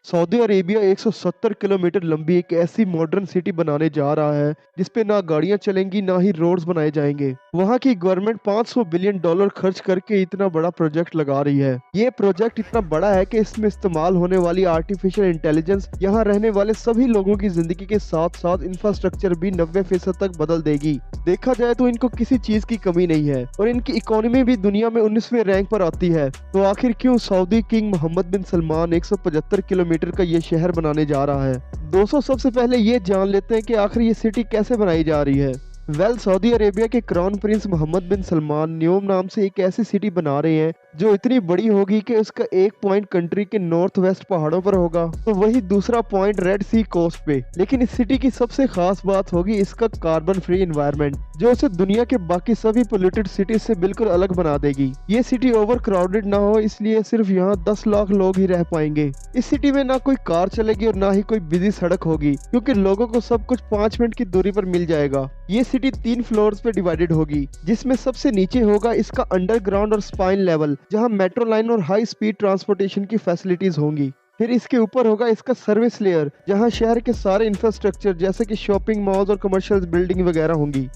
Saudi Arabia 170 kilometre लंबी एक ऐसी मॉडर्न सिटी बनाने जा रहा है जिसपे ना गाड़ियां चलेंगी ना ही रोड्स बनाए जाएंगे। वहां की गवर्नमेंट 500 बिलियन डॉलर खर्च करके इतना बड़ा प्रोजेक्ट लगा रही है। ये प्रोजेक्ट इतना बड़ा है कि इसमें इस्तेमाल होने वाली आर्टिफिशियल इंटेलिजेंस यहाँ रहने वाले सभी लोगों की जिंदगी के साथ साथ इंफ्रास्ट्रक्चर भी 90% तक बदल देगी। देखा जाए तो इनको किसी चीज की कमी नहीं है और इनकी इकोनॉमी भी दुनिया में 19वें रैंक पर आती है। तो आखिर क्यों सऊदी किंग मोहम्मद बिन सलमान 175 किलोमीटर का ये शहर बनाने जा रहा है? दोस्तों, सबसे पहले ये जान लेते हैं कि आखिर ये सिटी कैसे बनाई जा रही है। सऊदी अरेबिया के क्राउन प्रिंस मोहम्मद बिन सलमान न्योम नाम से एक ऐसी सिटी बना रहे हैं जो इतनी बड़ी होगी कि उसका एक पॉइंट कंट्री के नॉर्थ वेस्ट पहाड़ों पर होगा तो वही दूसरा पॉइंट रेड सी कोस्ट पे। लेकिन इस सिटी की सबसे खास बात होगी इसका कार्बन फ्री एनवायरनमेंट, जो उसे दुनिया के बाकी सभी पोल्यूटेड सिटीज से बिल्कुल अलग बना देगी। ये सिटी ओवर क्राउडेड ना हो, इसलिए सिर्फ यहाँ 10 लाख लोग ही रह पाएंगे। इस सिटी में ना कोई कार चलेगी और ना ही कोई बिजी सड़क होगी, क्योंकि लोगों को सब कुछ 5 मिनट की दूरी पर मिल जाएगा। ये सिटी 3 फ्लोर्स पे डिवाइडेड होगी, जिसमें सबसे नीचे होगा इसका अंडरग्राउंड और स्पाइन लेवल, जहां मेट्रो लाइन और हाई स्पीड ट्रांसपोर्टेशन की फैसिलिटीज होंगी। फिर इसके ऊपर होगा इसका सर्विस लेयर, जहां शहर के सारे इंफ्रास्ट्रक्चर जैसे कि शॉपिंग मॉल्स और कमर्शियल बिल्डिंग वगैरह होंगी।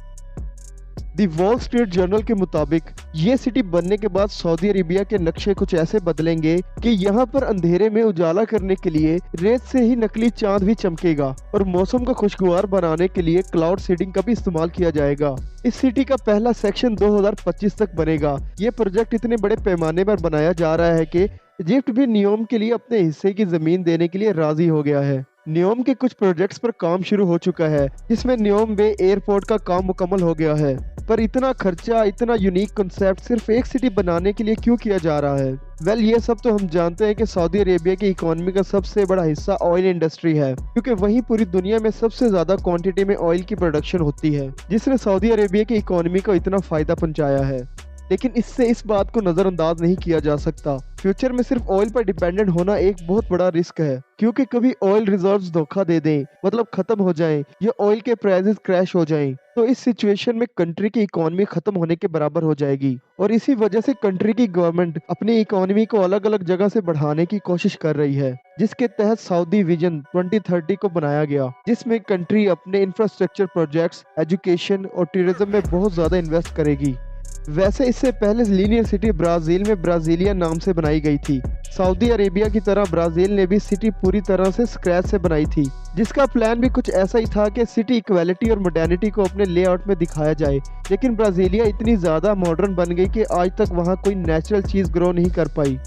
दी वॉल स्ट्रीट जर्नल के मुताबिक ये सिटी बनने के बाद सऊदी अरेबिया के नक्शे कुछ ऐसे बदलेंगे कि यहाँ पर अंधेरे में उजाला करने के लिए रेत से ही नकली चांद भी चमकेगा और मौसम को खुशगवार बनाने के लिए क्लाउड सीडिंग का भी इस्तेमाल किया जाएगा। इस सिटी का पहला सेक्शन 2025 तक बनेगा। ये प्रोजेक्ट इतने बड़े पैमाने पर बनाया जा रहा है कि इजिप्ट भी नियोम के लिए अपने हिस्से की जमीन देने के लिए राजी हो गया है। नियोम के कुछ प्रोजेक्ट्स पर काम शुरू हो चुका है, जिसमें नियोम बे एयरपोर्ट का काम मुकम्मल हो गया है। पर इतना खर्चा, इतना यूनिक कॉन्सेप्ट सिर्फ एक सिटी बनाने के लिए क्यों किया जा रहा है? ये सब तो हम जानते हैं कि सऊदी अरेबिया की इकोनॉमी का सबसे बड़ा हिस्सा ऑयल इंडस्ट्री है, क्योंकि वहीं पूरी दुनिया में सबसे ज्यादा क्वांटिटी में ऑयल की प्रोडक्शन होती है, जिसने सऊदी अरेबिया की इकोनॉमी को इतना फायदा पहुंचाया है। लेकिन इससे इस बात को नजरअंदाज नहीं किया जा सकता, फ्यूचर में सिर्फ ऑयल पर डिपेंडेंट होना एक बहुत बड़ा रिस्क है, क्योंकि कभी ऑयल रिजर्व्स धोखा दे दें, मतलब खत्म हो जाएं, या ऑयल के प्राइसेस क्रैश हो जाएं, तो इस सिचुएशन में कंट्री की इकोनॉमी खत्म होने के बराबर हो जाएगी। और इसी वजह से कंट्री की गवर्नमेंट अपनी इकोनॉमी को अलग अलग जगह से बढ़ाने की कोशिश कर रही है, जिसके तहत सऊदी विजन 2030 को बनाया गया, जिसमें कंट्री अपने इंफ्रास्ट्रक्चर प्रोजेक्ट्स, एजुकेशन और टूरिज्म में बहुत ज्यादा इन्वेस्ट करेगी। वैसे इससे पहले लीनियर सिटी ब्राजील में ब्राजीलिया नाम से बनाई गई थी। सऊदी अरेबिया की तरह ब्राजील ने भी सिटी पूरी तरह से स्क्रैच से बनाई थी, जिसका प्लान भी कुछ ऐसा ही था कि सिटी इक्वालिटी और मॉडर्निटी को अपने लेआउट में दिखाया जाए। लेकिन ब्राजीलिया इतनी ज्यादा मॉडर्न बन गई कि आज तक वहाँ कोई नेचुरल चीज ग्रो नहीं कर पाई।